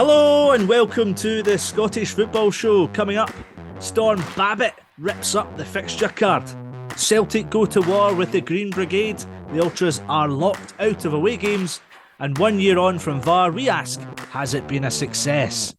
Hello and welcome to the Scottish Football Show. Coming up, Storm Babet rips up the fixture card. Celtic go to war with the Green Brigade. The Ultras are locked out of away games. And 1 year on from VAR, we ask, has it been a success?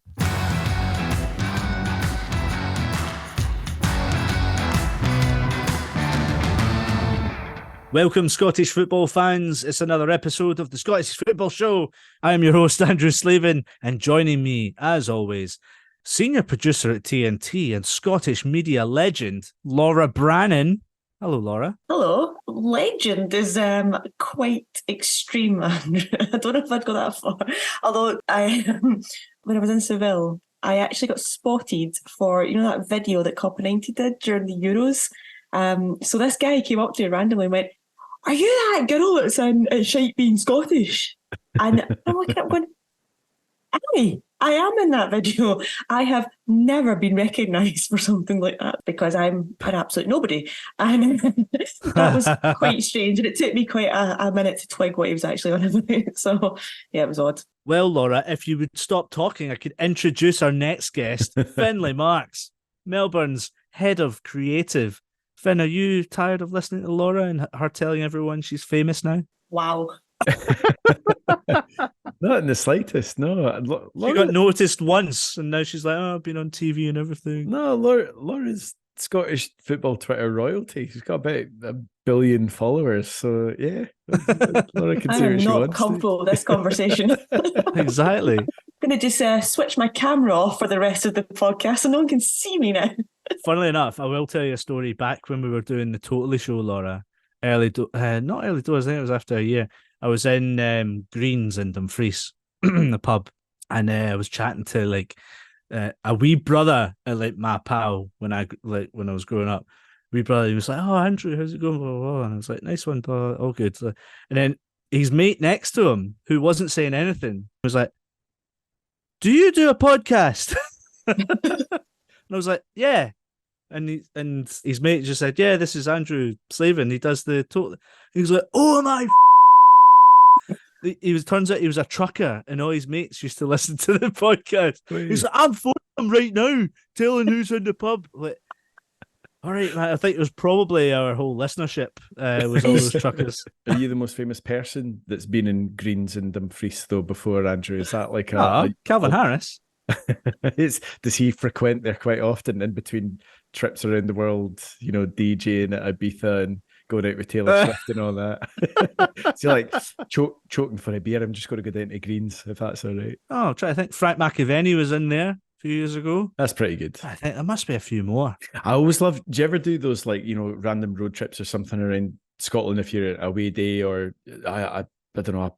Welcome, Scottish football fans. It's another episode of the Scottish Football Show. I am your host, Andrew Slaven, and joining me, as always, senior producer at TNT and Scottish media legend, Laura Brannan. Hello, Laura. Hello. Legend is quite extreme, Andrew. I don't know if I'd go that far. Although when I was in Seville, I actually got spotted for, that video that Cop90 did during the Euros. So this guy came up to me randomly and went, "Are you that girl that's in Shite Being Scottish?" And I'm looking up going, "Aye, I am in that video. I have never been recognised for something like that because I'm an absolute nobody." And that was quite strange. And it took me quite a minute to twig what he was actually on about. So, yeah, it was odd. Well, Laura, if you would stop talking, I could introduce our next guest, Findlay Marks, Melbourne's head of creative. Finn, are you tired of listening to Laura and her telling everyone she's famous now? Wow. Not in the slightest, no. She got noticed once and now she's like, "Oh, I've been on TV and everything." No, Laura's Scottish football Twitter royalty. She's got about 1 billion followers. So, yeah, Laura can say what she wants. I'm not comfortable with this conversation. Exactly. I'm going to just switch my camera off for the rest of the podcast so no one can see me now. Funnily enough, I will tell you a story back when we were doing the Totally Show, Laura. Not early doors, I think it was after a year. I was in Greens in Dumfries, the pub, and I was chatting to a wee brother, my pal when I was growing up. Wee brother, he was like, "Oh, Andrew, how's it going?" Blah, blah, blah. And I was like, "Nice one, blah, all good." And then his mate next to him, who wasn't saying anything, was like, "Do you do a podcast?" And I was like, "Yeah." And his mate just said, "Yeah, this is Andrew Slaven. He does the total." He was like, "Oh my!" Turns out he was a trucker, and all his mates used to listen to the podcast. Wait. He's like, "I'm phoning him right now, telling who's in the pub." Like, all right, man. I think it was probably our whole listenership was all those truckers. Are you the most famous person that's been in Greens and Dumfries though before, Andrew? Is that like Calvin Harris? Does he frequent there quite often in between trips around the world, DJing at Ibiza and going out with Taylor Swift and all that? So like choking for a beer, I'm just going to go down to Greens if that's all right. Oh, I'm trying to think. Frank McAvenny was in there a few years ago. That's pretty good. I think there must be a few more. I always love, do you ever do those random road trips or something around Scotland if you're at a away day or I don't know,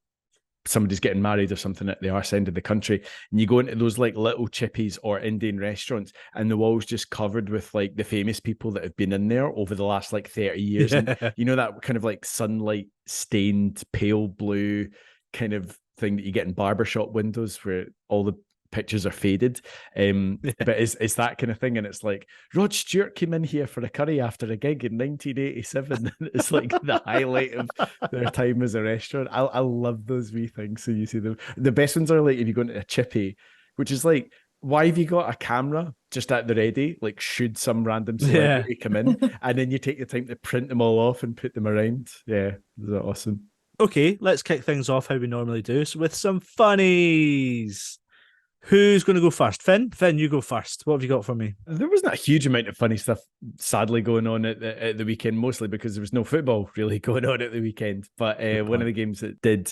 somebody's getting married or something at the arse end of the country, and you go into those little chippies or Indian restaurants and the walls just covered with the famous people that have been in there over the last 30 years. Yeah. And that kind of sunlight stained pale blue kind of thing that you get in barbershop windows where all the pictures are faded. But it's that kind of thing. And it's like, Rod Stewart came in here for a curry after a gig in 1987. It's the highlight of their time as a restaurant. I love those wee things. So you see them. The best ones are if you go into a chippy, which is why have you got a camera just at the ready? Should some random celebrity come in? And then you take the time to print them all off and put them around. Yeah, those are awesome. Okay, let's kick things off how we normally do. So with some funnies. Who's going to go first? Finn, you go first. What have you got for me? There wasn't a huge amount of funny stuff, sadly, going on at the weekend, mostly because there was no football really going on at the weekend. But one of the games that did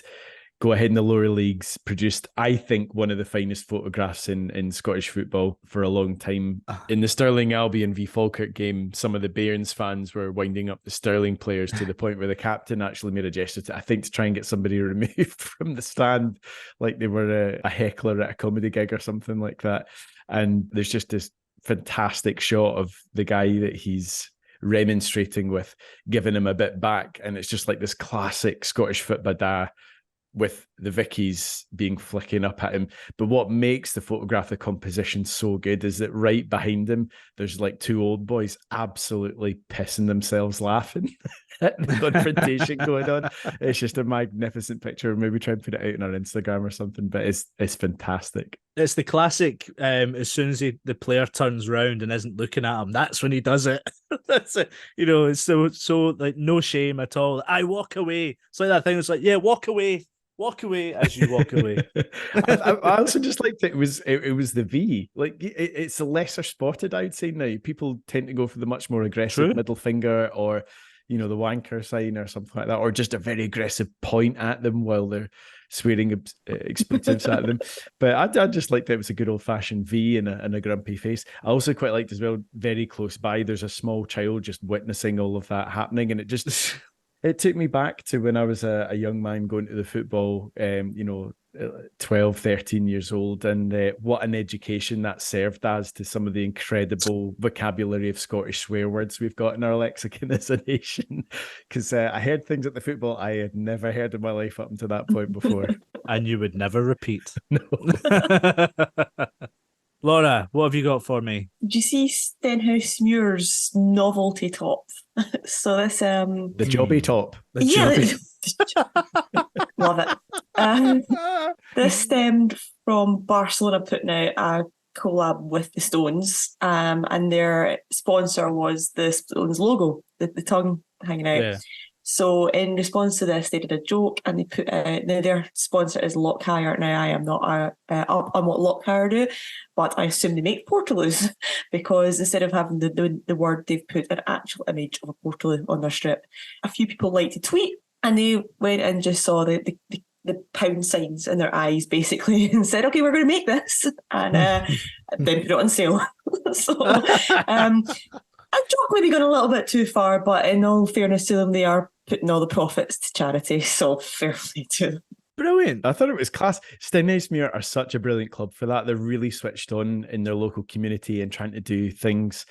go ahead in the lower leagues produced, I think, one of the finest photographs in Scottish football for a long time. In the Stirling Albion v Falkirk game, some of the Bairns fans were winding up the Stirling players to the point where the captain actually made a gesture to try and get somebody removed from the stand, like they were a heckler at a comedy gig or something like that. And there's just this fantastic shot of the guy that he's remonstrating with, giving him a bit back. And it's just this classic Scottish football da, with the Vickies being flicking up at him. But what makes the photographic composition so good is that right behind him, there's two old boys absolutely pissing themselves laughing at the confrontation going on. It's just a magnificent picture. Maybe try and put it out on our Instagram or something, but it's fantastic. It's the classic. As soon as the player turns round and isn't looking at him, that's when he does it. That's it. It's so like no shame at all. I walk away. It's like that thing. It's like, yeah, walk away as you walk away. I also just liked it was the V. Like it's a lesser spotted, I would say now. People tend to go for the much more aggressive middle finger, or the wanker sign or something like that, or just a very aggressive point at them while they're swearing expletives at them. But I just liked that it was a good old-fashioned V and a grumpy face. I also quite liked as well, very close by, there's a small child just witnessing all of that happening, and it just it took me back to when I was a young man going to the football, 12, 13 years old, and what an education that served as to some of the incredible vocabulary of Scottish swear words we've got in our lexicon as a nation. Because I heard things at the football I had never heard in my life up until that point before. And you would never repeat. No. Laura, what have you got for me? Do you see Stenhouse Muir's novelty top? So this the jobby top. Love it. This stemmed from Barcelona putting out a collab with the Stones, and their sponsor was the Stones logo, the tongue hanging out. Yeah. So in response to this, they did a joke and they put their sponsor is Lockhire. Now I am not up on what Lockhire do, but I assume they make portaloos, because instead of having the word, they've put an actual image of a portaloo on their strip. A few people liked to tweet, and they went and just saw the pound signs in their eyes, basically, and said, okay, we're going to make this, and then put it on sale. So I joke maybe gone a little bit too far, but in all fairness to them, they are putting all the profits to charity, so fair play to them. Brilliant. I thought it was class. Stenhouse are such a brilliant club for that. They're really switched on in their local community and trying to do things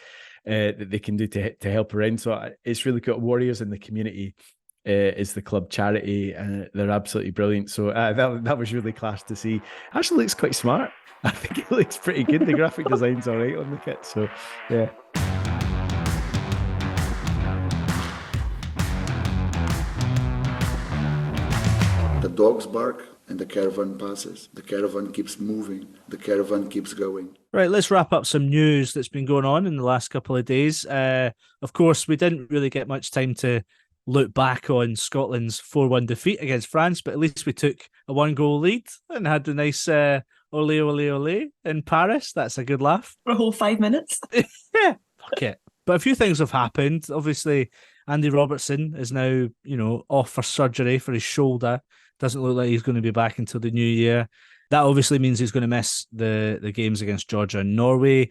that they can do to help around. So it's really cool. Warriors in the Community is the club charity, and they're absolutely brilliant. So that was really class to see. Actually looks quite smart. I think it looks pretty good. The graphic design's all right on the kit. So, yeah. The dogs bark and the caravan passes. The caravan keeps moving. The caravan keeps going. Right, let's wrap up some news that's been going on in the last couple of days. Of course, we didn't really get much time to look back on Scotland's 4-1 defeat against France, but at least we took a 1-goal lead and had a nice ole, ole, ole in Paris. That's a good laugh. For a whole 5 minutes. Yeah, fuck it. But a few things have happened. Obviously, Andy Robertson is now, off for surgery for his shoulder. Doesn't look like he's going to be back until the new year. That obviously means he's going to miss the games against Georgia and Norway.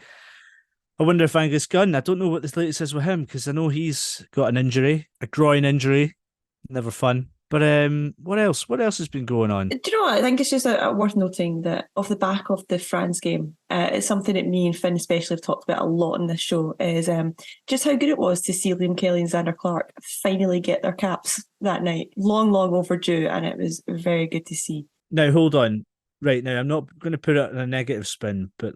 I wonder if Angus Gunn, I don't know what the latest is with him, because I know he's got an injury, a groin injury. Never fun. But what else? What else has been going on? Do you know what? I think it's just worth noting that off the back of the France game, it's something that me and Finn especially have talked about a lot in this show, is just how good it was to see Liam Kelly and Xander Clark finally get their caps that night. Long, long overdue, and it was very good to see. Now, hold on. Right, now, I'm not going to put it in a negative spin, but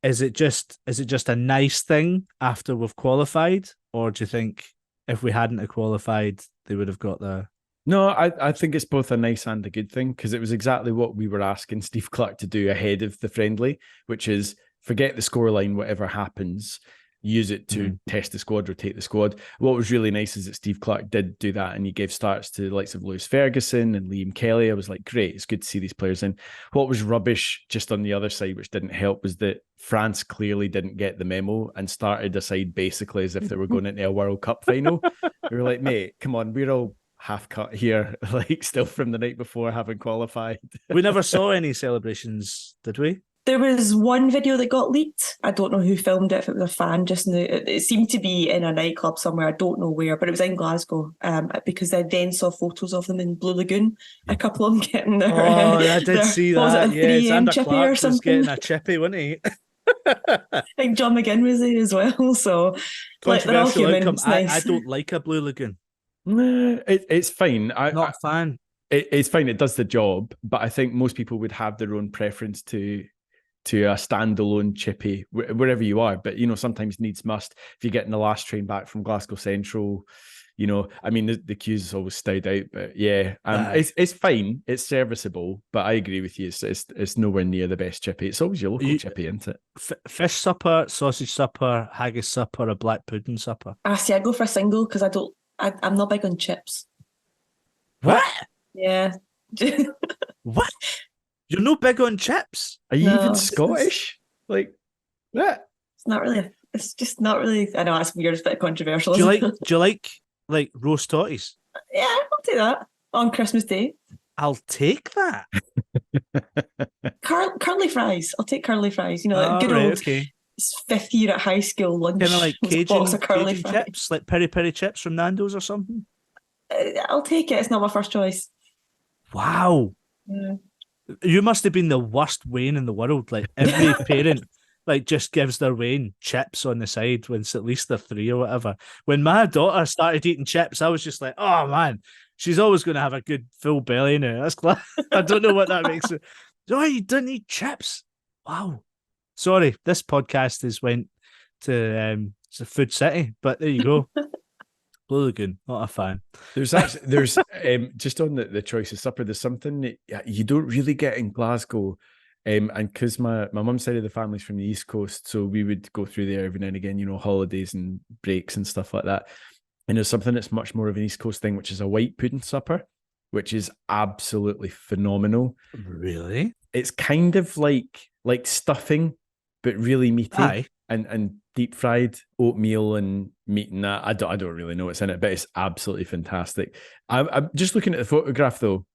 is it just a nice thing after we've qualified, or do you think if we hadn't have qualified, they would have got there? No, I think it's both a nice and a good thing, because it was exactly what we were asking Steve Clark to do ahead of the friendly, which is forget the scoreline, whatever happens, use it to test the squad, rotate the squad. What was really nice is that Steve Clark did do that, and he gave starts to the likes of Lewis Ferguson and Liam Kelly. I was like, great, it's good to see these players in. What was rubbish just on the other side, which didn't help, was that France clearly didn't get the memo and started aside basically as if they were going into a World Cup final. We were like, mate, come on, we're all half cut here, still from the night before having qualified. We never saw any celebrations, did we? There was one video that got leaked. I don't know who filmed it, if it was a fan. It seemed to be in a nightclub somewhere. I don't know where, but it was in Glasgow, because I then saw photos of them in Blue Lagoon. A couple of them getting their... Oh, I did see that. Was it a 3am chippy Clark or something? Was getting a chippy, wasn't he? I think John McGinn was there as well. So, they're all human. It's nice. I don't like a Blue Lagoon. No, it's fine. Not a fan. It's fine. It does the job, but I think most people would have their own preference to a standalone chippy wherever you are. But sometimes needs must. If you're getting the last train back from Glasgow Central, You know, I mean, the queues always stayed out, but yeah, it's fine. It's serviceable, but I agree with you. It's nowhere near the best chippy. It's always your local chippy, isn't it? Fish supper, sausage supper, haggis supper, a black pudding supper. See, I go for a single because I'm not big on chips. What? Yeah. What? You're no big on chips? Are you even Scottish? Like, what? It's not really. It's just not really. I know that's weird. It's a bit controversial. Do you like roast totties? Yeah, I'll do that on Christmas Day. I'll take that. Curly fries. I'll take curly fries. You know, like good right, old okay. 5th year at high school lunch. Kind of like box of Cajun chips, like peri chips from Nando's or something. I'll take it. It's not my first choice. Wow. Yeah. You must have been the worst Wayne in the world. Like every parent like just gives their Wayne chips on the side when it's at least they're 3 or whatever. When my daughter started eating chips, I was just like, oh man, she's always going to have a good full belly now. That's class. I don't know what that makes it. Oh, you don't eat chips? Wow. Sorry, this podcast has went to Food City, but there you go. Blue Lagoon, not a fan. There's just on the choice of supper, there's something that you don't really get in Glasgow. And because my mum's side of the family's from the East Coast, so we would go through there every now and again, you know, holidays and breaks and stuff like that. And there's something that's much more of an East Coast thing, which is a white pudding supper, which is absolutely phenomenal. Really? It's kind of like stuffing, but really meaty. Aye. And deep fried oatmeal and meat and that. I don't really know what's in it, but it's absolutely fantastic. I'm just looking at the photograph though.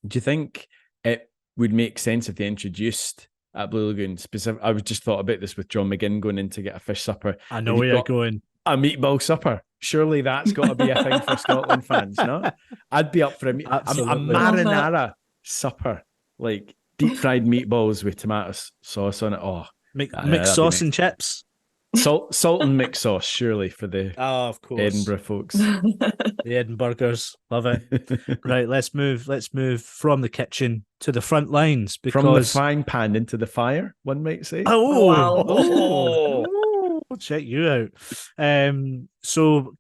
Do you think it would make sense if they introduced at Blue Lagoon I was just thought about this with John McGinn going in to get a fish supper. I know where you're going. A meatball supper. Surely that's got to be a thing for Scotland fans, no? I'd be up for a marinara supper, like deep fried meatballs with tomato sauce on it. Oh, mixed sauce and chips. Salt and mixed sauce, surely, for the of course Edinburgh folks. The Edinburghers love it. Right, let's move from the kitchen to the front lines, because from the frying pan into the fire, one might say. Oh, wow. Oh. Check you out. So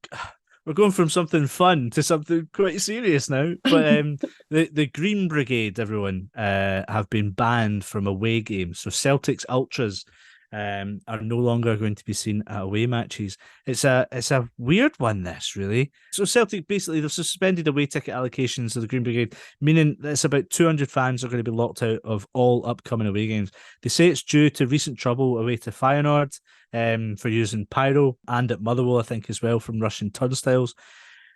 we're going from something fun to something quite serious now. But the Green Brigade, everyone, have been banned from away games. So Celtic's ultras are no longer going to be seen at away matches. It's a weird one, this, really. So Celtic, basically, they've suspended away ticket allocations of the Green Brigade, meaning that it's about 200 fans are going to be locked out of all upcoming away games. They say it's due to recent trouble away to Feyenoord for using pyro, and at Motherwell, I think, as well, from Russian turnstiles.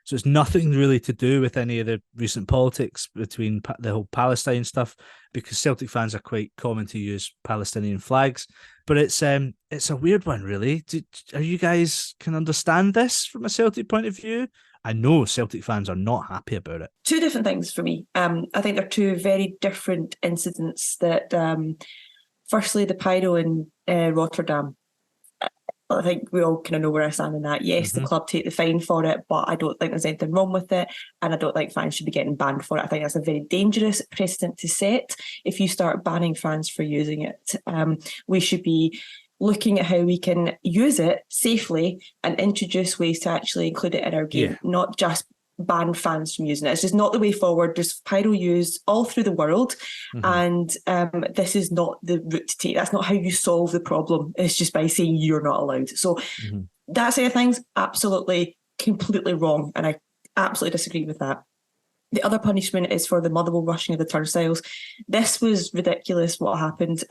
So it's nothing really to do with any of the recent politics between the whole Palestine stuff, because Celtic fans are quite common to use Palestinian flags. But it's a weird one, really. Are you guys can understand this from a Celtic point of view? I know Celtic fans are not happy about it. Two different things for me. I think they're two very different incidents. That firstly, the pyro in Rotterdam. I think we all kind of know where I stand in that. Yes, the club take the fine for it, but I don't think there's anything wrong with it, and I don't think fans should be getting banned for it. I think that's a very dangerous precedent to set. If you start banning fans for using it, we should be looking at how we can use it safely and introduce ways to actually include it in our game, not just ban fans from using it. It's just not the way forward. There's pyro used all through the world, and this is not the route to take. That's not how you solve the problem. It's just by saying you're not allowed. So that side of things, absolutely, completely wrong, and I absolutely disagree with that. The other punishment is for the Motherwell rushing of the turnstiles. This was ridiculous what happened.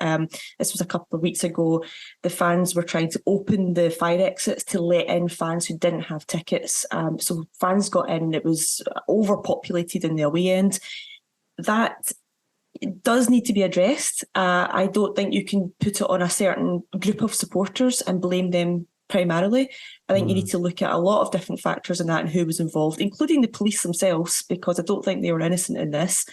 This was a couple of weeks ago. The fans were trying to open the fire exits to let in fans who didn't have tickets. So fans got in. It was overpopulated in the away end. That does need to be addressed. I don't think you can put it on a certain group of supporters and blame them primarily. I think you need to look at a lot of different factors in that and who was involved, including the police themselves, because I don't think they were innocent in this.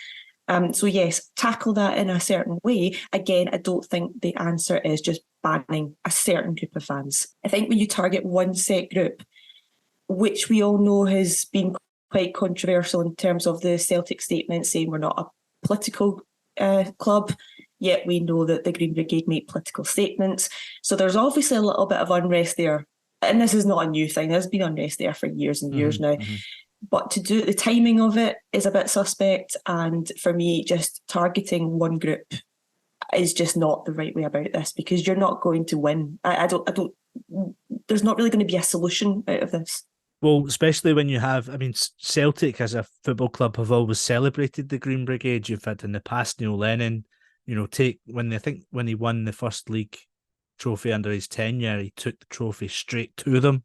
So yes, tackle that in a certain way. Again, I don't think the answer is just banning a certain group of fans. I think when you target one set group, which we all know has been quite controversial in terms of the Celtic statement saying we're not a political club, yet we know that the Green Brigade make political statements. So there's obviously a little bit of unrest there. and this is not a new thing. There's been unrest there for years and years now. But to do the timing of it is a bit suspect. And for me, just targeting one group is just not the right way about this, because you're not going to win. I don't. There's not really going to be a solution out of this. Well, especially when you have, I mean, Celtic as a football club have always celebrated the Green Brigade. You've had in the past Neil Lennon, when he won the first league trophy under his tenure, he took the trophy straight to them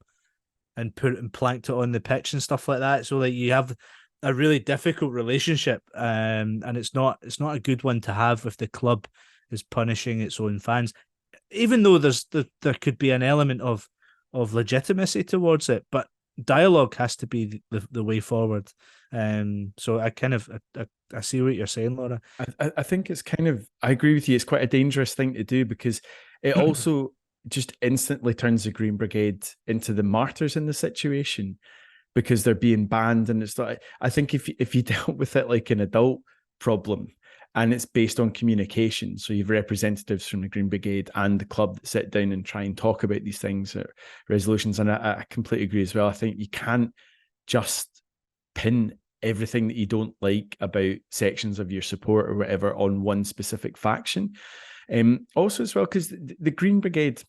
and planked it on the pitch and stuff like that. So like you have a really difficult relationship, and it's not a good one to have if the club is punishing its own fans, even though there could be an element of legitimacy towards it, but dialogue has to be the way forward. So I see what you're saying, Laura. I think it's I agree with you. It's quite a dangerous thing to do, because it also just instantly turns the Green Brigade into the martyrs in the situation, because they're being banned. And it's like, I think if you dealt with it like an adult problem, and it's based on communication, so you've representatives from the Green Brigade and the club that sit down and try and talk about these things or resolutions. And I completely agree as well. I think you can't just pin everything that you don't like about sections of your support or whatever on one specific faction. Also as well, because the Green Brigade,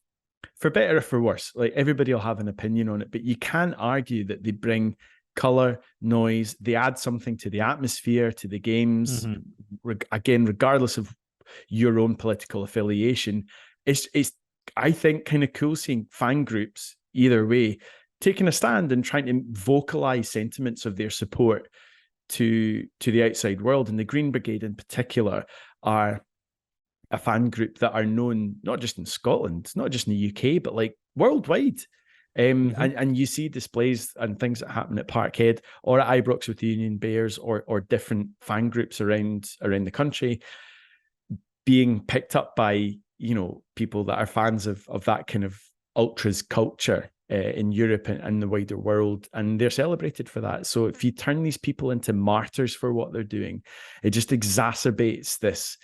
for better or for worse, like everybody will have an opinion on it, but you can argue that they bring colour, noise, they add something to the atmosphere, to the games. Again, regardless of your own political affiliation, it's I think kind of cool seeing fan groups either way taking a stand and trying to vocalise sentiments of their support to the outside world. And the Green Brigade in particular are a fan group that are known not just in Scotland, not just in the UK, but like worldwide. And you see displays and things that happen at Parkhead or at Ibrox with the Union Bears or different fan groups around the country being picked up by, people that are fans of that kind of ultras culture in Europe and the wider world, and they're celebrated for that. So if you turn these people into martyrs for what they're doing, it just exacerbates this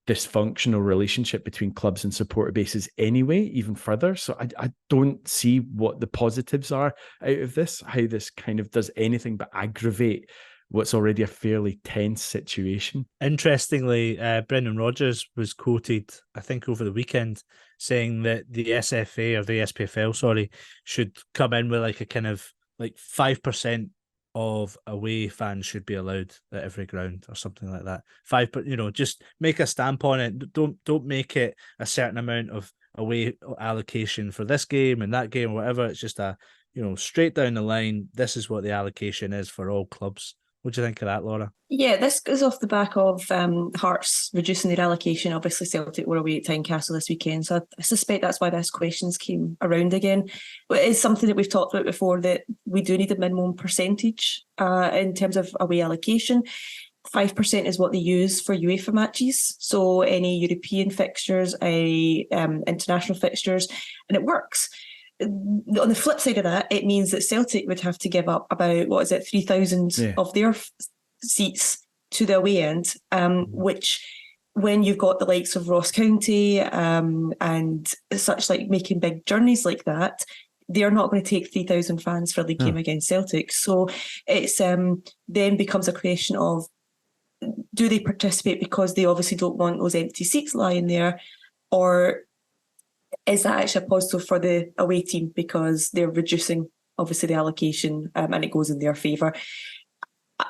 dysfunctional relationship between clubs and supporter bases anyway, even further. So I don't see what the positives are out of this, how this kind of does anything but aggravate what's already a fairly tense situation. Interestingly, Brendan Rodgers was quoted, I think over the weekend, saying that the SFA or the SPFL, should come in with like a kind of like 5% of away fans should be allowed at every ground or something like that. 5%, just make a stamp on it. Don't make it a certain amount of away allocation for this game and that game or whatever. It's just straight down the line. This is what the allocation is for all clubs. What do you think of that, Laura? Yeah, this goes off the back of Hearts reducing their allocation. Obviously, Celtic were away at Tynecastle this weekend, so I suspect that's why this questions came around again. But it's something that we've talked about before, that we do need a minimum percentage in terms of away allocation. 5% is what they use for UEFA matches, so any European fixtures, international fixtures, and it works. On the flip side of that, it means that Celtic would have to give up about 3,000 of their seats to the away end, which, when you've got the likes of Ross County and such, like making big journeys like that, they're not going to take 3,000 fans for a league game against Celtic. So it's then becomes a question of, do they participate because they obviously don't want those empty seats lying there, or is that actually a positive for the away team because they're reducing, obviously, the allocation and it goes in their favour?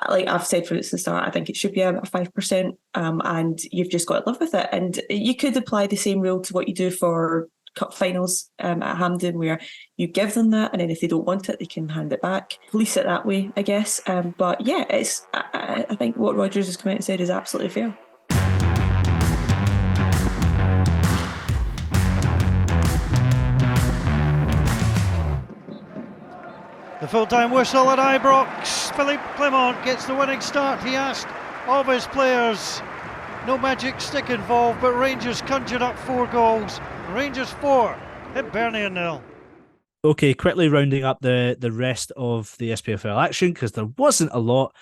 Like I've said from the start, I think it should be a 5%, and you've just got to live with it. And you could apply the same rule to what you do for cup finals at Hampden, where you give them that, and then if they don't want it, they can hand it back. Police it that way, I guess. But yeah, I think what Rodgers has come out and said is absolutely fair. The full-time whistle at Ibrox. Philippe Clement gets the winning start he asked of his players. No magic stick involved, but Rangers conjured up 4 goals. Rangers 4, Hibernian 0. Okay, quickly rounding up the rest of the SPFL action, because there wasn't a lot.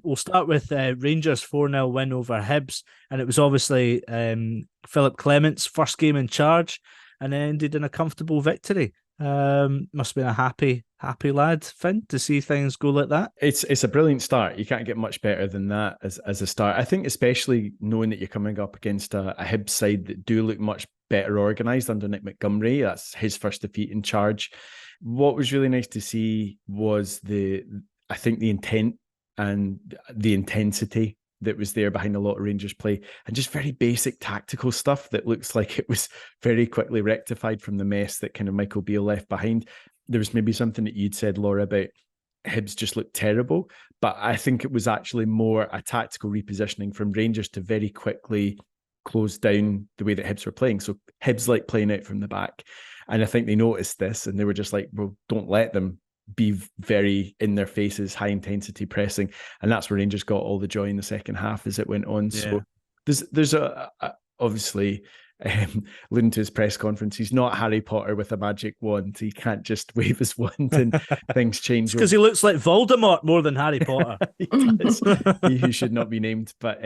We'll start with Rangers 4-0 win over Hibs, and it was obviously Philippe Clement's first game in charge, and it ended in a comfortable victory. Must have been a happy lad, Finn, to see things go like that. It's a brilliant start. You can't get much better than that as a start. I think especially knowing that you're coming up against a Hibs side that do look much better organised under Nick Montgomery. That's his first defeat in charge. What was really nice to see was the intent and the intensity that was there behind a lot of Rangers play, and just very basic tactical stuff that looks like it was very quickly rectified from the mess that kind of Michael Beale left behind. There was maybe something that you'd said, Laura, about Hibs just looked terrible, but I think it was actually more a tactical repositioning from Rangers to very quickly close down the way that Hibs were playing. So Hibs like playing out from the back, and I think they noticed this and they were just like, well, don't let them be very in their faces, high intensity pressing, and that's where Rangers got all the joy in the second half as it went on. Yeah. So there's a obviously alluding to his press conference, he's not Harry Potter with a magic wand. He can't just wave his wand and things change. Because he looks like Voldemort more than Harry Potter. He does. He who should not be named. But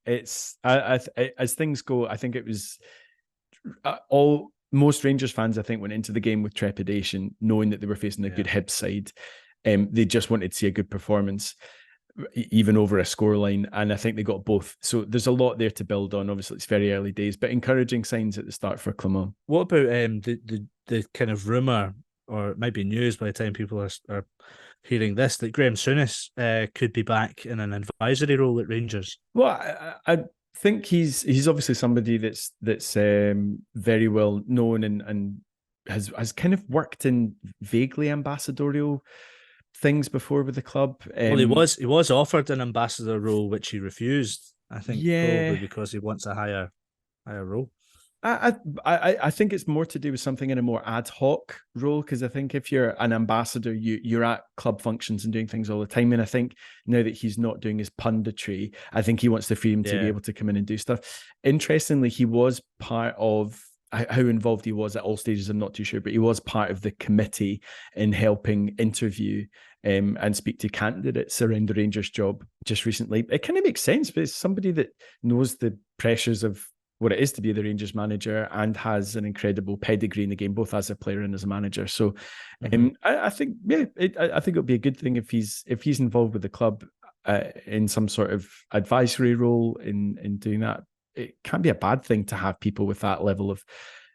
it's as things go, I think it was most Rangers fans, I think, went into the game with trepidation, knowing that they were facing a good Hibs side. They just wanted to see a good performance, even over a scoreline, and I think they got both. So there's a lot there to build on. Obviously, it's very early days, but encouraging signs at the start for Clement. What about the kind of rumour, or it might be news by the time people are hearing this, that Graham Souness could be back in an advisory role at Rangers? Well, I think he's obviously somebody that's very well known and has kind of worked in vaguely ambassadorial things before with the club. Well, he was offered an ambassador role, which he refused. I think probably because he wants a higher role. I think it's more to do with something in a more ad hoc role, because I think if you're an ambassador, you're at club functions and doing things all the time. And I think now that he's not doing his punditry, I think he wants the freedom to be able to come in and do stuff. Interestingly, he was part of how involved he was at all stages. I'm not too sure, but he was part of the committee in helping interview and speak to candidates around the Rangers job just recently. It kind of makes sense, but it's somebody that knows the pressures of what it is to be the Rangers manager and has an incredible pedigree in the game, both as a player and as a manager. So I think, I think it'll be a good thing if he's involved with the club in some sort of advisory role in doing that. It can't be a bad thing to have people with that level of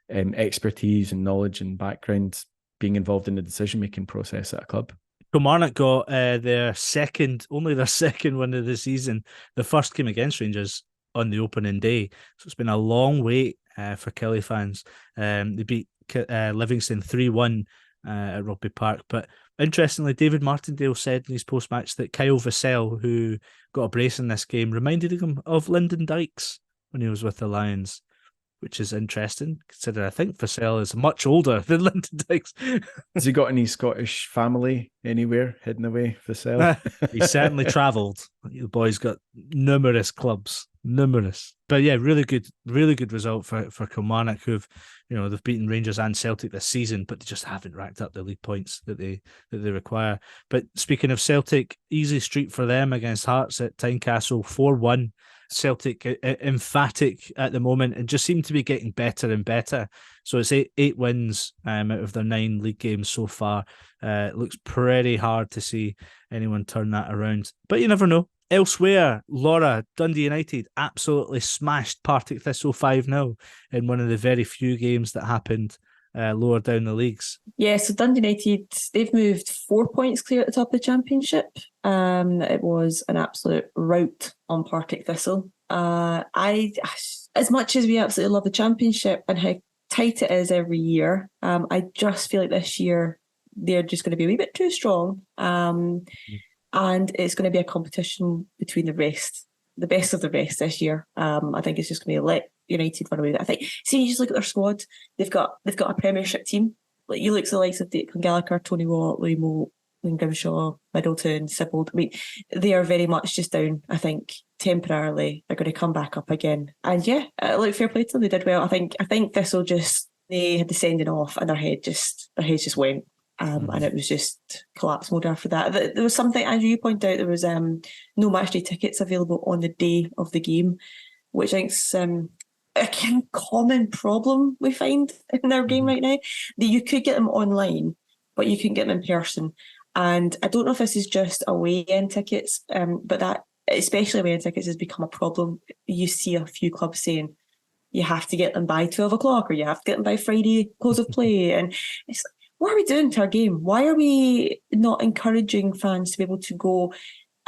expertise and knowledge and background being involved in the decision-making process at a club. Kilmarnock got their second win of the season. The first came against Rangers on the opening day, so it's been a long wait for Kelly fans. They beat Livingston 3-1 at Rugby Park, but interestingly, David Martindale said in his post-match that Kyle Vassell, who got a brace in this game, reminded him of Lyndon Dykes when he was with the Lions, which is interesting, considering I think Vassell is much older than Lyndon Dykes. Has he got any Scottish family anywhere hidden away, Vassell? He certainly travelled. The boy's got numerous clubs. But yeah, really good result for Kilmarnock, who've, they've beaten Rangers and Celtic this season, but they just haven't racked up the league points that they require. But speaking of Celtic, easy streak for them against Hearts at Tynecastle, 4-1. Celtic emphatic at the moment and just seem to be getting better and better. So it's eight wins out of their 9 league games so far. It looks pretty hard to see anyone turn that around, but you never know. Elsewhere, Laura, Dundee United absolutely smashed Partick Thistle 5-0 in one of the very few games that happened lower down the leagues. Yeah, so Dundee United, they've moved 4 points clear at the top of the championship. It was an absolute rout on Partick Thistle. As much as we absolutely love the championship and how tight it is every year, I just feel like this year they're just going to be a wee bit too strong. And it's going to be a competition between the best of the rest this year. I think it's just going to be let United run away with it. I think, see, you just look at their squad. They've got a Premiership team. Like, you look at the likes of Declan Gallagher, Tony Watt, Louis Moult, Grimshaw, Middleton, Sibbald. I mean, they are very much just down. I think temporarily they're going to come back up again. And yeah, look, fair play to them. They did well. I think Thistle they had the sending off, and their heads just went. And it was just collapse mode after that. There was something, Andrew, you pointed out, there was no matchday tickets available on the day of the game, which I think's a kind of common problem we find in our game right now, that you could get them online, but you couldn't get them in person. And I don't know if this is just away-end tickets, but that, especially away-end tickets, has become a problem. You see a few clubs saying you have to get them by 12 o'clock or you have to get them by Friday close of play. And it's like, what are we doing to our game? Why are we not encouraging fans to be able to go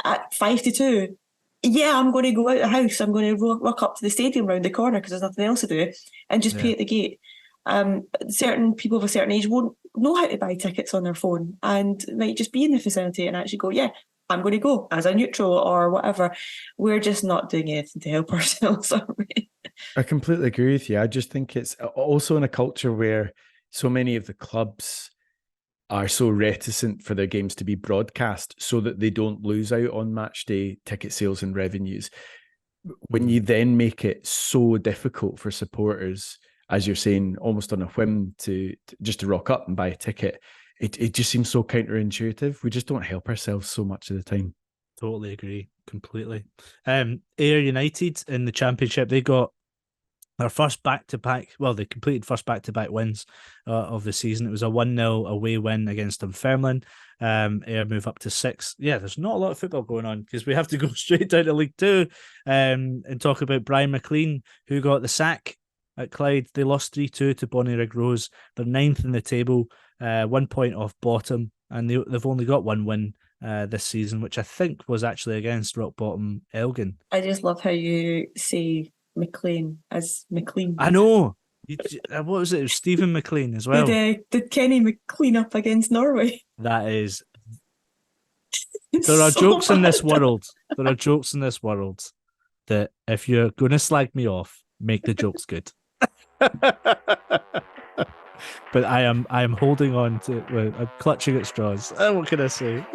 at 5-2? Yeah, I'm going to go out of the house. I'm going to rock up to the stadium round the corner because there's nothing else to do and just pay at the gate. Certain people of a certain age won't know how to buy tickets on their phone and might just be in the vicinity and actually go, yeah, I'm going to go as a neutral or whatever. We're just not doing anything to help ourselves, are we? I completely agree with you. I just think it's also in a culture where so many of the clubs are so reticent for their games to be broadcast so that they don't lose out on match day ticket sales and revenues. When you then make it so difficult for supporters, as you're saying, almost on a whim to just to rock up and buy a ticket, it just seems so counterintuitive. We just don't help ourselves so much of the time. Totally agree, completely. Ayr United in the Championship, they got their first back-to-back, well, they completed first back-to-back wins of the season. It was a 1-0 away win against Dunfermline. Ayr move up to 6. Yeah, there's not a lot of football going on because we have to go straight down to League Two and talk about Brian McLean, who got the sack at Clyde. They lost 3-2 to Bonnyrigg Rose. They're 9th in the table, 1 point off bottom, and they've only got one win this season, which I think was actually against rock bottom Elgin. I just love how you say McLean as McLean. I know. What was it? It was Stephen McLean as well. Did Kenny McLean up against Norway? That is. There are jokes in this world. There are jokes in this world that if you're going to slag me off, make the jokes good. But I am holding on to. I'm clutching at straws. What can I say?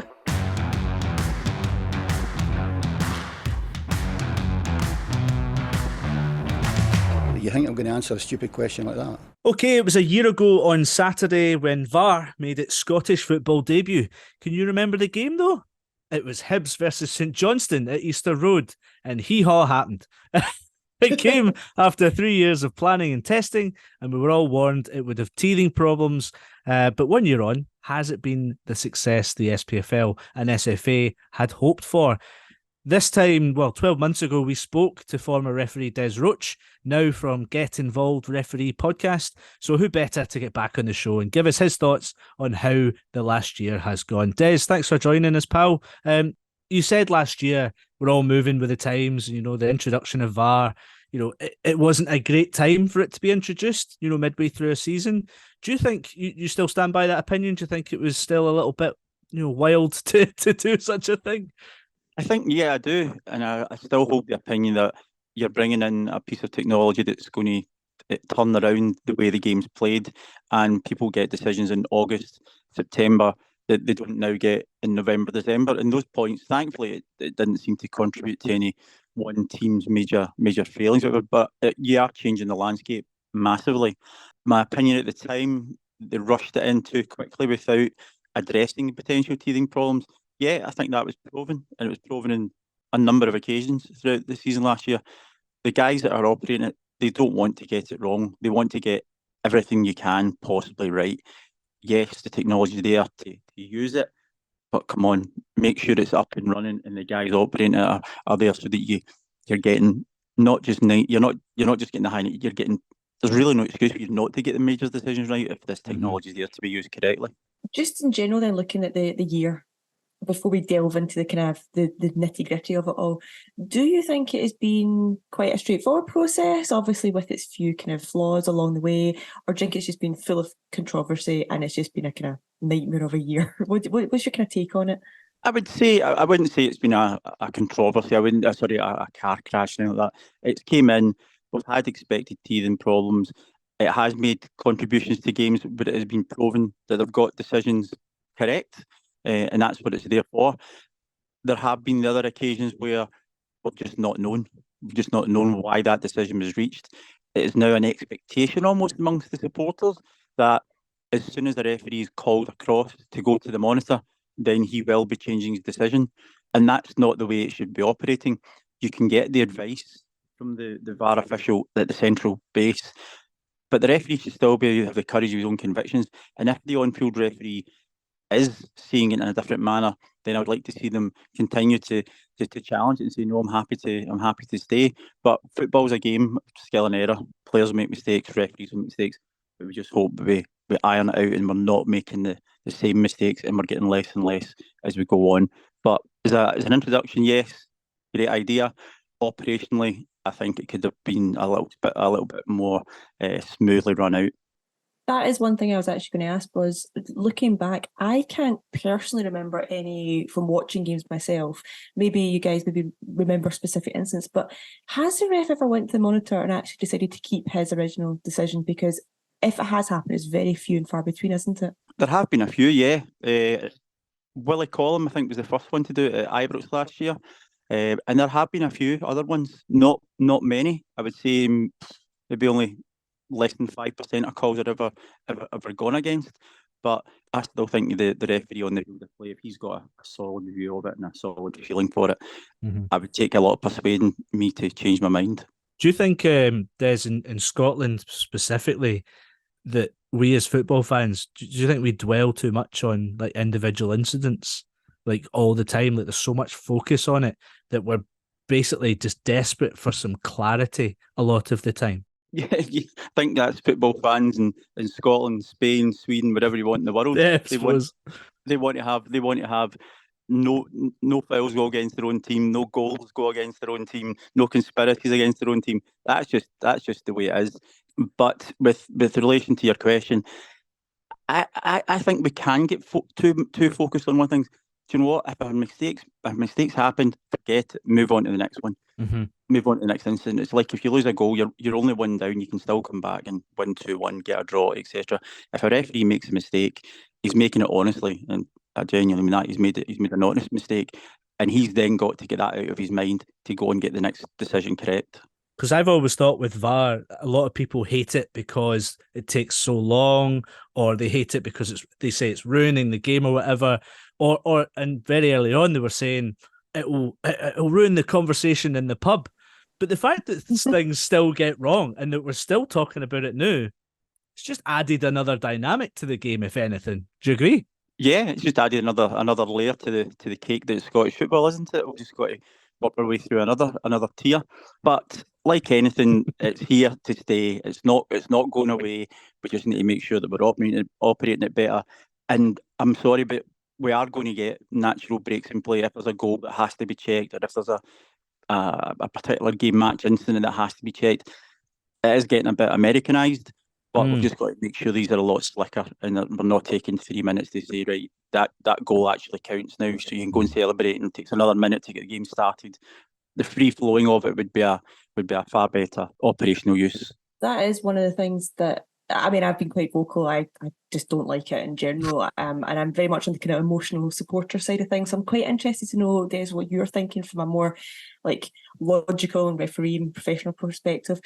You think I'm going to answer a stupid question like that? Okay, it was a year ago on Saturday when VAR made its Scottish football debut. Can you remember the game though? It was Hibs versus St Johnstone at Easter Road, and hee-haw happened. It came after 3 years of planning and testing, and we were all warned it would have teething problems. But 1 year on, has it been the success the SPFL and SFA had hoped for? This time, 12 months ago, we spoke to former referee Des Roache, now from Get Involved Referee podcast. So who better to get back on the show and give us his thoughts on how the last year has gone. Des, thanks for joining us, pal. You said last year we're all moving with the times, the introduction of VAR. It wasn't a great time for it to be introduced, midway through a season. Do you think you still stand by that opinion? Do you think it was still a little bit, wild to do such a thing? I think, yeah, I do. And I still hold the opinion that you're bringing in a piece of technology that's going to turn around the way the game's played, and people get decisions in August, September that they don't now get in November, December. And those points, thankfully, it didn't seem to contribute to any one team's major failings. But you are changing the landscape massively. My opinion at the time, they rushed it in too quickly without addressing the potential teething problems. Yeah, I think that was proven, and it was proven in a number of occasions throughout the season last year. The guys that are operating it, they don't want to get it wrong. They want to get everything you can possibly right. Yes, the technology is there to use it, but come on, make sure it's up and running, and the guys operating it are there so that you're getting not just you're not just getting the high. You're getting. There's really no excuse for you not to get the major decisions right if this technology is there to be used correctly. Just in general, then looking at the year, before we delve into the kind of the nitty-gritty of it all, do you think it has been quite a straightforward process, obviously with its few kind of flaws along the way, or do you think it's just been full of controversy and it's just been a kind of nightmare of a year? What's your kind of take on it? I would say, I wouldn't say it's been a controversy. A car crash, anything like that. It came in, we've had expected teething problems. It has made contributions to games, but it has been proven that they've got decisions correct. And that's what it's there for. There have been the other occasions where we've just not known. We've just not known why that decision was reached. It is now an expectation almost amongst the supporters that as soon as the referee is called across to go to the monitor, then he will be changing his decision. And that's not the way it should be operating. You can get the advice the VAR official at the central base. But the referee should still have the courage of his own convictions. And if the on-field referee is seeing it in a different manner, then I would like to see them continue to challenge it and say, no, I'm happy to stay. But football's a game, skill and error. Players make mistakes, referees make mistakes. But we just hope that we iron it out and we're not making the same mistakes and we're getting less and less as we go on. But as an introduction, yes, great idea. Operationally, I think it could have been a little bit more smoothly run out. That is one thing I was actually going to ask, was looking back, I can't personally remember any from watching games myself. Maybe you guys remember specific instances, but has the ref ever went to the monitor and actually decided to keep his original decision? Because if it has happened, it's very few and far between, isn't it? There have been a few, yeah. Willie Collum, I think, was the first one to do it at Ibrox last year. And there have been a few other ones, not many. I would say maybe only less than 5% of calls are ever gone against. But I still think the referee on the field of play, if he's got a solid view of it and a solid feeling for it, I would take a lot of persuading me to change my mind. Do you think, Des, in Scotland specifically, that we as football fans, do you think we dwell too much on like individual incidents, like all the time? Like there's so much focus on it that we're basically just desperate for some clarity a lot of the time. Yeah, you think that's football fans in Scotland, Spain, Sweden, wherever you want in the world. Yeah, they want to have no fouls go against their own team, no goals go against their own team, no conspiracies against their own team. That's just the way it is. But with relation to your question, I think we can get too focused on one thing. Do you know what? If mistakes happened, forget it, move on to the next one. Mm-hmm. Move on to the next incident. It's like if you lose a goal, you're only one down. You can still come back and win 2-1, get a draw, etc. If a referee makes a mistake, he's making it honestly, and I genuinely mean that. He's made an honest mistake, and he's then got to get that out of his mind to go and get the next decision correct. Because I've always thought with VAR, a lot of people hate it because it takes so long, or they hate it because they say it's ruining the game or whatever. And very early on they were saying it'll ruin the conversation in the pub. But the fact that these things still get wrong and that we're still talking about it now, it's just added another dynamic to the game, if anything. Do you agree? Yeah, it's just added another layer to the cake that's Scottish football, isn't it? We've just got to work our way through another tier. But like anything, it's here to stay. It's not going away. We just need to make sure that we're operating it better. And I'm sorry, but we are going to get natural breaks in play if there's a goal that has to be checked, or if there's a particular game match incident that has to be checked. It is getting a bit Americanized, but we've just got to make sure these are a lot slicker and that we're not taking 3 minutes to say, right, that goal actually counts now, so you can go and celebrate, and it takes another minute to get the game started. The free flowing of it would be a far better operational use. That is one of the things that, I mean, I've been quite vocal. I just don't like it in general. And I'm very much on the kind of emotional supporter side of things. So I'm quite interested to know, Des, what you're thinking from a more like logical and referee and professional perspective.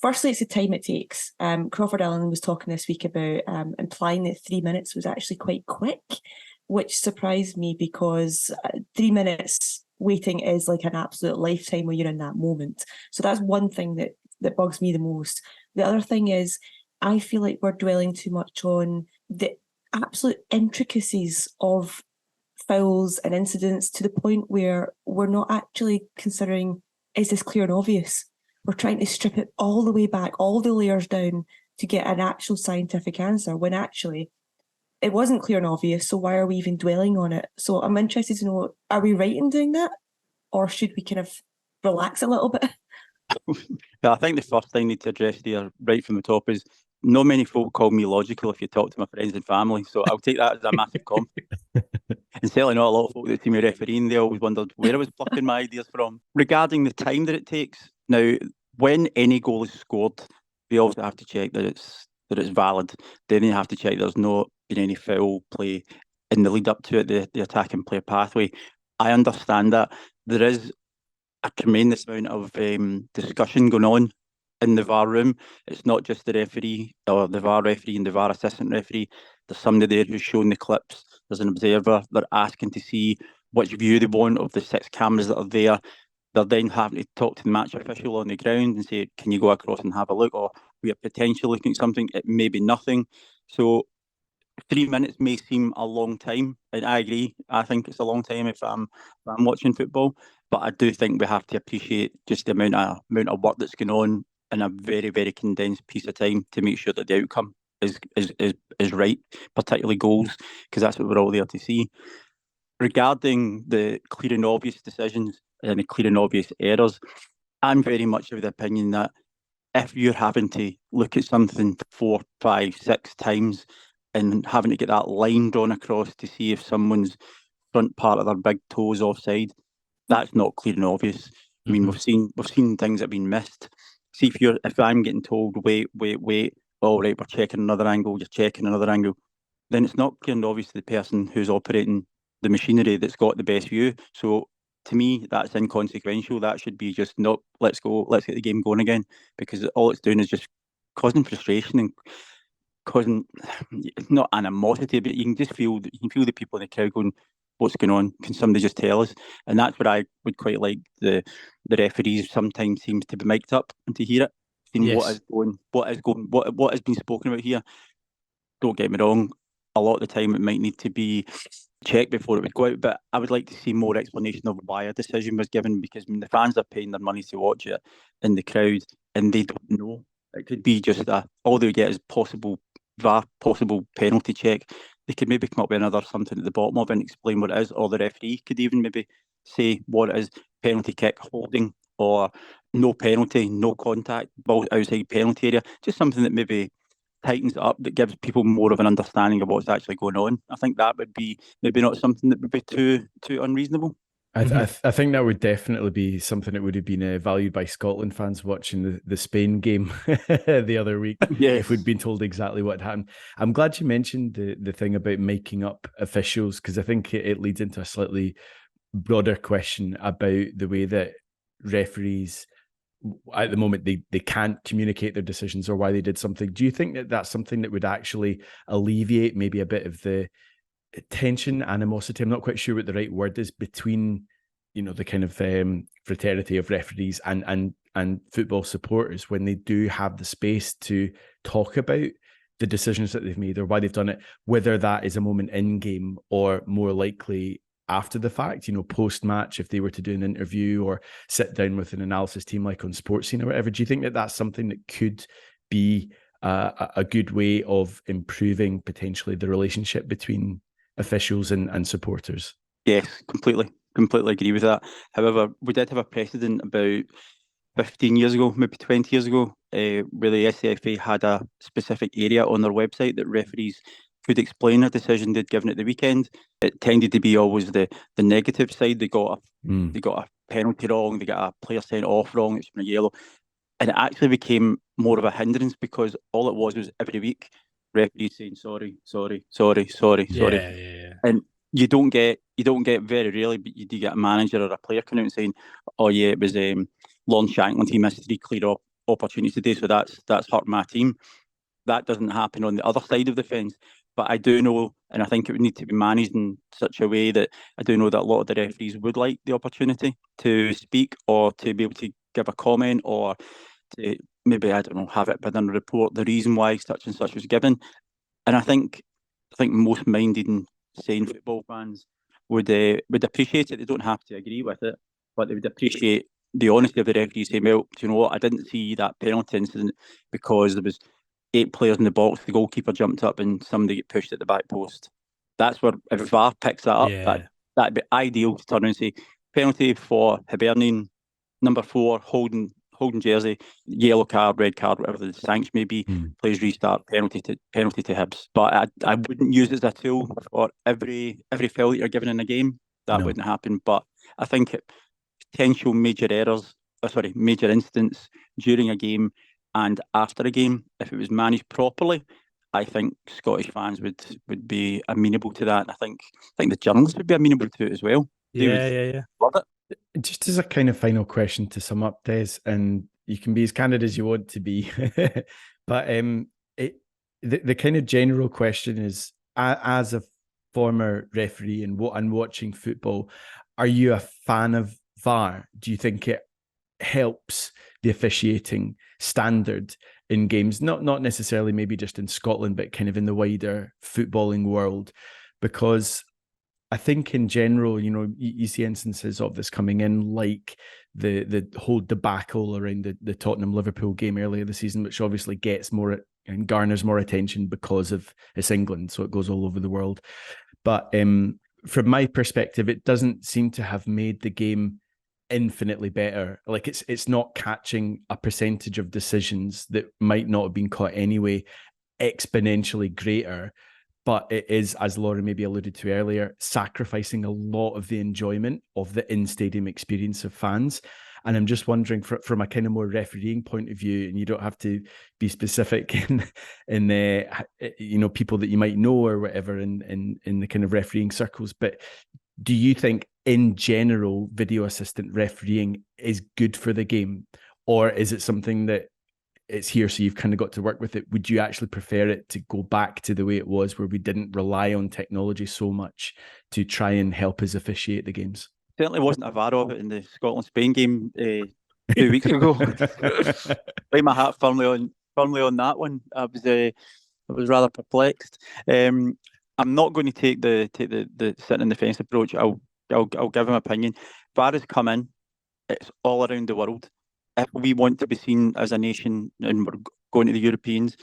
Firstly, it's the time it takes. Crawford Allen was talking this week about implying that 3 minutes was actually quite quick, which surprised me because 3 minutes waiting is like an absolute lifetime when you're in that moment. So that's one thing that bugs me the most. The other thing is, I feel like we're dwelling too much on the absolute intricacies of fouls and incidents to the point where we're not actually considering, is this clear and obvious? We're trying to strip it all the way back, all the layers down to get an actual scientific answer, when actually it wasn't clear and obvious, so why are we even dwelling on it? So I'm interested to know, are we right in doing that? Or should we kind of relax a little bit? I think the first thing I need to address there right from the top is, not many folk call me logical if you talk to my friends and family, so I'll take that as a massive compliment. And certainly not a lot of folk that see me refereeing, they always wondered where I was plucking my ideas from. Regarding the time that it takes, now, when any goal is scored, we also have to check that it's valid. Then you have to check there's not been any foul play in the lead up to it, the attack and play pathway. I understand that. There is a tremendous amount of discussion going on in the VAR room. It's not just the referee or the VAR referee and the VAR assistant referee. There's somebody there who's showing the clips. There's an observer. They're asking to see which view they want of the 6 cameras that are there. They're then having to talk to the match official on the ground and say, can you go across and have a look? Or we are potentially looking at something, it may be nothing. So 3 minutes may seem a long time, and I agree. I think it's a long time if I'm watching football, but I do think we have to appreciate just the amount of work that's going on in a very, very condensed piece of time to make sure that the outcome is right, particularly goals, because that's what we're all there to see. Regarding the clear and obvious decisions and the clear and obvious errors, I'm very much of the opinion that if you're having to look at something 4, 5, 6 times and having to get that line drawn across to see if someone's front part of their big toe is offside, that's not clear and obvious. I mean, we've seen things that have been missed. See, if I'm getting told, wait, all right, we're checking another angle, you're checking another angle, then it's not clear and obvious to the person who's operating the machinery that's got the best view. So to me, that's inconsequential. That should be just, no, let's go, let's get the game going again, because all it's doing is just causing frustration and causing, not animosity, but you can feel the people in the crowd going, what's going on? Can somebody just tell us? And that's what I would quite like the referees sometimes seems to be mic'd up and to hear it, seeing Yes. what has been spoken about here. Don't get me wrong, a lot of the time it might need to be checked before it would go out, but I would like to see more explanation of why a decision was given, because the fans are paying their money to watch it in the crowd and they don't know. It could be just all they get is possible penalty check. They could maybe come up with another something at the bottom of it and explain what it is, or the referee could even maybe say what it is: penalty kick, holding, or no penalty, no contact, ball outside penalty area. Just something that maybe tightens it up, that gives people more of an understanding of what's actually going on. I think that would be maybe not something that would be too unreasonable. I think that would definitely be something that would have been valued by Scotland fans watching the Spain game the other week. Yes. If we'd been told exactly what happened. I'm glad you mentioned the thing about making up officials, because I think it leads into a slightly broader question about the way that referees at the moment they can't communicate their decisions or why they did something. Do you think that that's something that would actually alleviate maybe a bit of the tension, animosity? I'm not quite sure what the right word is, between the kind of fraternity of referees and football supporters, when they do have the space to talk about the decisions that they've made or why they've done it, whether that is a moment in game or more likely after the fact, post match, if they were to do an interview or sit down with an analysis team like on Sports Scene or whatever. Do you think that that's something that could be a good way of improving potentially the relationship between officials and supporters? Yes, completely agree with that. However, we did have a precedent about 15 years ago, maybe 20 years ago, where the SCFA had a specific area on their website that referees could explain a decision they'd given at the weekend. It tended to be always the negative side. They got a penalty wrong, they got a player sent off wrong, it's been a yellow. And it actually became more of a hindrance, because all it was every week referees saying sorry. Yeah. And you don't get very rarely, but you do get a manager or a player coming out and saying, oh yeah, it was Lon Shanklin, he missed 3 clear opportunities today, so that's hurt my team. That doesn't happen on the other side of the fence. But I do know, and I think it would need to be managed in such a way that I do know that a lot of the referees would like the opportunity to speak or to be able to give a comment, or to maybe, I don't know, have it within a report, the reason why such and such was given. And I think most minded and sane football fans would appreciate it. They don't have to agree with it, but they would appreciate the honesty of the referee saying, well, do you know what, I didn't see that penalty incident because there was 8 players in the box, the goalkeeper jumped up and somebody get pushed at the back post. That's where, if VAR picks that up, that'd be ideal to turn around and say, penalty for Hibernian, number 4, holding jersey, yellow card, red card, whatever the sanction may be, plays restart, penalty to Hibs. But I wouldn't use it as a tool for every foul that you're given in a game. That wouldn't happen. But I think potential major incidents during a game and after a game, if it was managed properly, I think Scottish fans would be amenable to that. I think the journalists would be amenable to it as well. Yeah. Love it. Just as a kind of final question to sum up, Des, and you can be as candid as you want to be, but the kind of general question is, as a former referee and watching football, are you a fan of VAR, do you think it helps the officiating standard in games? Not necessarily maybe just in Scotland, but kind of in the wider footballing world? Because I think in general, you see instances of this coming in, like the whole debacle around the Tottenham-Liverpool game earlier this season, which obviously gets more and garners more attention because of it's England, so it goes all over the world. But from my perspective, it doesn't seem to have made the game infinitely better. Like it's not catching a percentage of decisions that might not have been caught anyway exponentially greater, but it is, as Laura maybe alluded to earlier, sacrificing a lot of the enjoyment of the in-stadium experience of fans. And I'm just wondering, from a kind of more refereeing point of view, and you don't have to be specific in people that you might know or whatever in the kind of refereeing circles, but do you think in general video assistant refereeing is good for the game, or is it something that it's here so you've kind of got to work with it? Would you actually prefer it to go back to the way it was, where we didn't rely on technology so much to try and help us officiate the games? Certainly wasn't a VAR of it in the Scotland-Spain game 2 weeks ago. Lay my hat firmly on that one. I was rather perplexed. I'm not going to take the sitting in the fence approach. I'll give him opinion. VAR has come in. It's all around the world. If we want to be seen as a nation and we're going to the Europeans,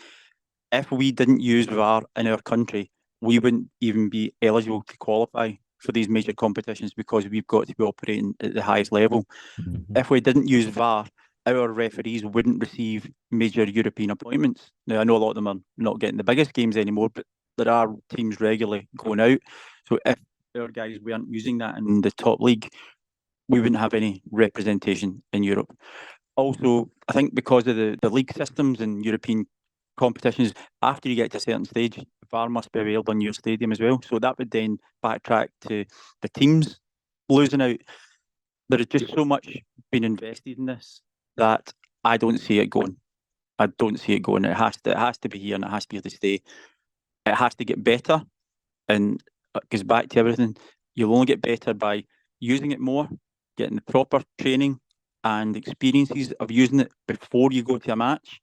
if we didn't use VAR in our country, we wouldn't even be eligible to qualify for these major competitions, because we've got to be operating at the highest level. Mm-hmm. If we didn't use VAR, our referees wouldn't receive major European appointments. Now, I know a lot of them are not getting the biggest games anymore, but there are teams regularly going out. So if our guys weren't using that in the top league, we wouldn't have any representation in Europe. Also, I think because of the league systems and European competitions, after you get to a certain stage, VAR must be available in your stadium as well. So that would then backtrack to the teams losing out. There is just so much been invested in this that I don't see it going. It has to be here, and it has to be here to stay. It has to get better, and it goes back to everything. You'll only get better by using it more, getting the proper training and experiences of using it before you go to a match.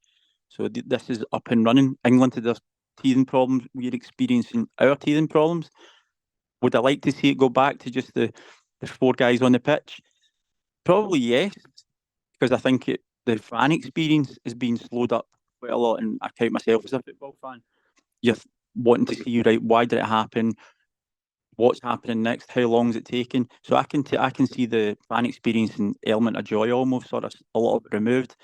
So this is up and running. England had their teething problems. We're experiencing our teething problems. Would I like to see it go back to just the 4 guys on the pitch? Probably yes, because I think the fan experience is being slowed up quite a lot, and I count myself as a football fan. You're wanting to see, right, why did it happen? What's happening next? How long is it taking? So I can see the fan experience and element of joy almost sort of a little bit removed.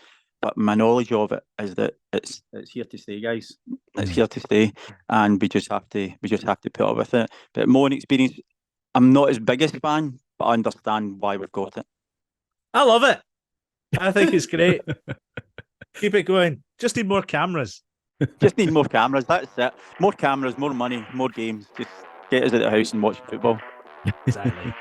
But my knowledge of it is that it's here to stay, guys. It's here to stay, and we just have to put up with it. But more experience. I'm not as big a fan, but I understand why we've got it. I love it. I think it's great. Keep it going. Just need more cameras. Just need more cameras. That's it. More cameras, more money, more games. Just get us at the house and watch football. Exactly.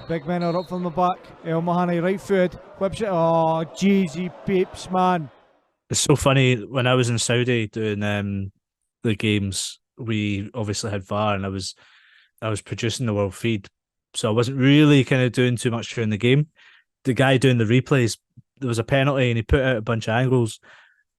Big men are up from the back. El Mahani right foot. Whips it. Oh, jeez, peeps, man. It's so funny. When I was in Saudi doing the games, we obviously had VAR, and I was producing the world feed, so I wasn't really kind of doing too much during the game. The guy doing the replays, there was a penalty, and he put out a bunch of angles,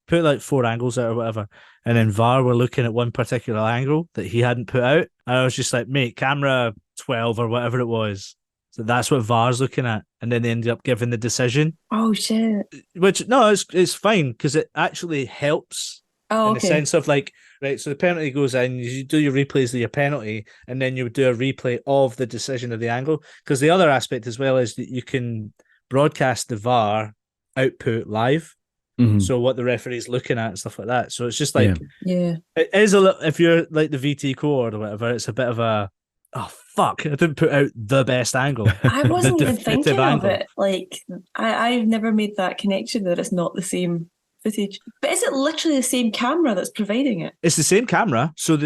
put like 4 angles out or whatever, and then VAR were looking at one particular angle that he hadn't put out, and I was just like, mate, camera 12 or whatever it was. So that's what VAR's looking at, and then they ended up giving the decision. Oh shit! Which no, it's fine, because it actually helps. In the sense of like, right, so the penalty goes in, you do your replays of your penalty, and then you would do a replay of the decision of the angle. Because the other aspect as well is that you can broadcast the VAR output live. Mm-hmm. So what the referee's looking at and stuff like that. So it's just like, yeah. It is a little, if you're like the VT core or whatever, it's a bit of a, oh fuck, I didn't put out the best angle. I wasn't even thinking of it. Like, I've never made that connection that it's not the same footage. But is it literally the same camera that's providing it? It's the same camera. So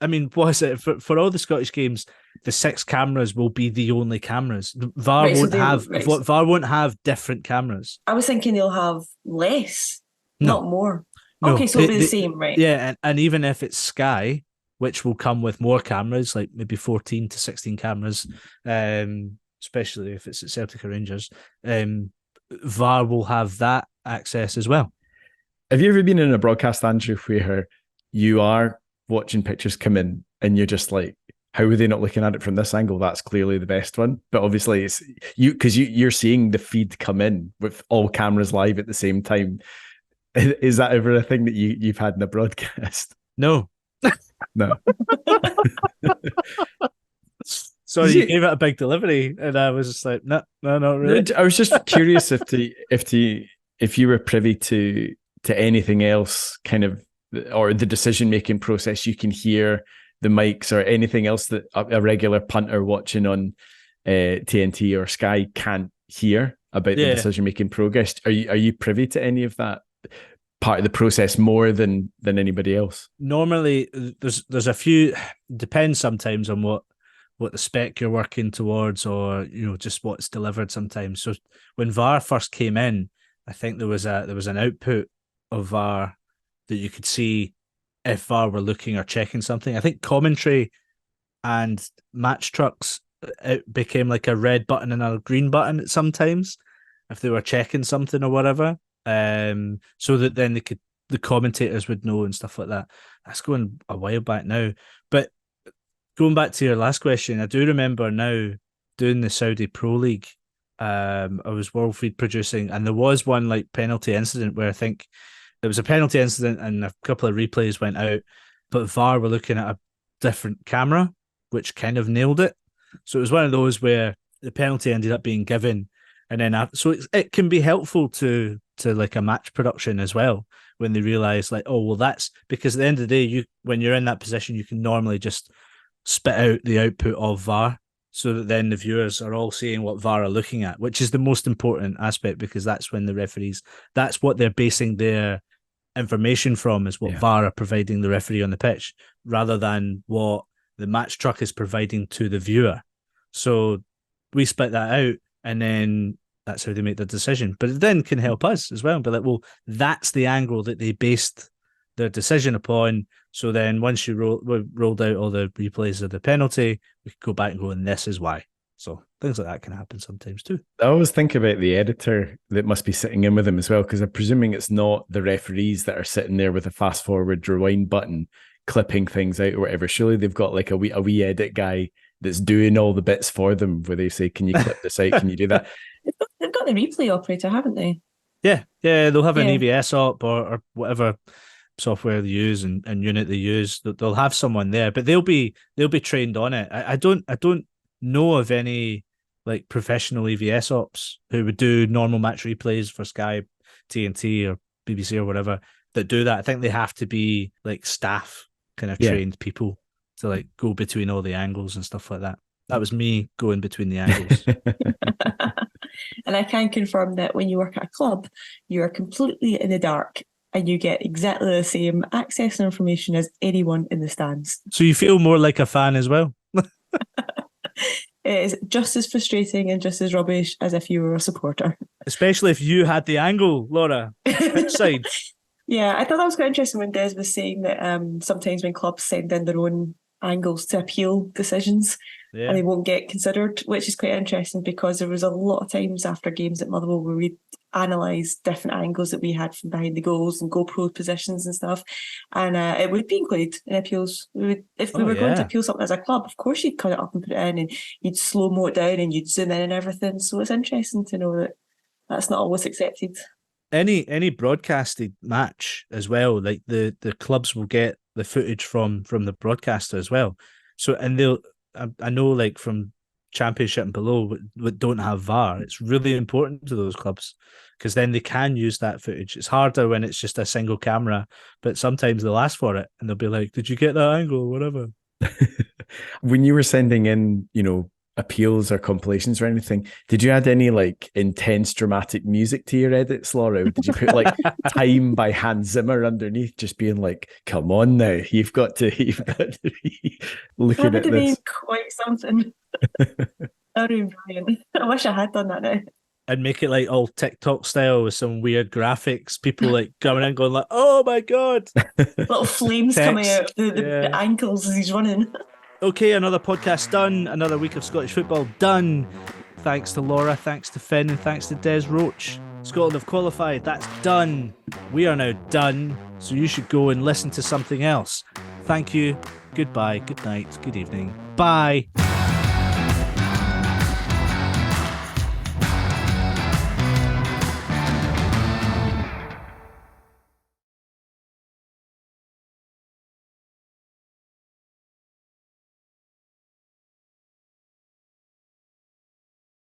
I mean, what is it for all the Scottish games? The 6 cameras will be the only cameras. VAR won't have different cameras. I was thinking they'll have less, not more. No, Okay, so it'll be the same, right? Yeah, and even if it's Sky, which will come with more cameras, like maybe 14 to 16 cameras, especially if it's at Celtic or Rangers, VAR will have that access as well. Have you ever been in a broadcast, Andrew, where you are watching pictures come in and you're just like, how are they not looking at it from this angle? That's clearly the best one. But obviously it's because you're seeing the feed come in with all cameras live at the same time. Is that ever a thing that you've had in a broadcast? No. No. Sorry, you gave it a big delivery, and I was just like, no, not really. I was just curious if you were privy to anything else, kind of, or the decision making process. You can hear the mics or anything else that a regular punter watching on TNT or Sky can't hear about the decision making progress. Are you privy to any of that part of the process more than anybody else? Normally, there's a few. Depends sometimes on what the spec you're working towards, or just what's delivered sometimes. So when VAR first came in, I think there was an output of VAR that you could see if VAR were looking or checking something. I think commentary and match trucks, it became like a red button and a green button sometimes if they were checking something or whatever. So that then the commentators would know and stuff like that. That's going a while back now. But going back to your last question, I do remember now doing the Saudi Pro League. I was World Feed producing, and there was one like penalty incident where I think there was a penalty incident and a couple of replays went out, but VAR were looking at a different camera, which kind of nailed it. So it was one of those where the penalty ended up being given, and then so it can be helpful to like a match production as well when they realize like, oh well, that's because at the end of the day, when you're in that position, you can normally just spit out the output of VAR, so that then the viewers are all seeing what VAR are looking at, which is the most important aspect, because that's when the referees, that's what they're basing their information from, is what VAR are providing the referee on the pitch, rather than what the match truck is providing to the viewer. So we split that out, and then that's how they make the decision. But it then can help us as well and be like, well, that's the angle that they based their decision upon. So then once you rolled out all the replays of the penalty, we could go back and go, and this is why. So things like that can happen sometimes too. I always think about the editor that must be sitting in with them as well, because I'm presuming it's not the referees that are sitting there with a fast forward rewind button clipping things out or whatever. Surely they've got like a wee edit guy that's doing all the bits for them, where they say, can you clip this out? Can you do that? They've got the replay operator, haven't they? Yeah, they'll have an EVS op or whatever software they use and unit they use. They'll have someone there, but they'll be trained on it. I don't know of any like professional EVS ops who would do normal match replays for Sky, TNT or BBC or whatever that do that. I think they have to be like staff kind of trained people to like go between all the angles and stuff like that. That was me going between the angles. And I can confirm that when you work at a club, you are completely in the dark and you get exactly the same access and information as anyone in the stands. So you feel more like a fan as well? It is just as frustrating and just as rubbish as if you were a supporter. Especially if you had the angle, Laura. Which side? Yeah, I thought that was quite interesting when Des was saying that sometimes when clubs send in their own angles to appeal decisions and they won't get considered, which is quite interesting, because there was a lot of times after games at Motherwell where we'd analyse different angles that we had from behind the goals and GoPro positions and stuff, and it would be included in appeals. If we were going to appeal something as a club, of course you'd cut it up and put it in, and you'd slow-mo it down and you'd zoom in and everything. So it's interesting to know that that's not always accepted. Any broadcasted match as well, like the clubs will get the footage from the broadcaster as well. So, and I know like from Championship and below don't have VAR, it's really important to those clubs because then they can use that footage. It's harder when it's just a single camera, but sometimes they'll ask for it and they'll be like, did you get that angle or whatever? When you were sending in, appeals or compilations or anything, did you add any like intense dramatic music to your edits, Laura? Did you put like Time by Hans Zimmer underneath, just being like, come on now, you've got to be looking at this? That would have been quite something. That would be brilliant. I wish I had done that now. and make it like all TikTok style with some weird graphics. People like coming in going like, "Oh my god!" Little flames coming out the ankles as he's running. Okay, another podcast done. Another week of Scottish football done. Thanks to Laura, thanks to Finn, and thanks to Des Roache. Scotland have qualified. That's done. We are now done. So you should go and listen to something else. Thank you. Goodbye. Good night. Good evening. Bye.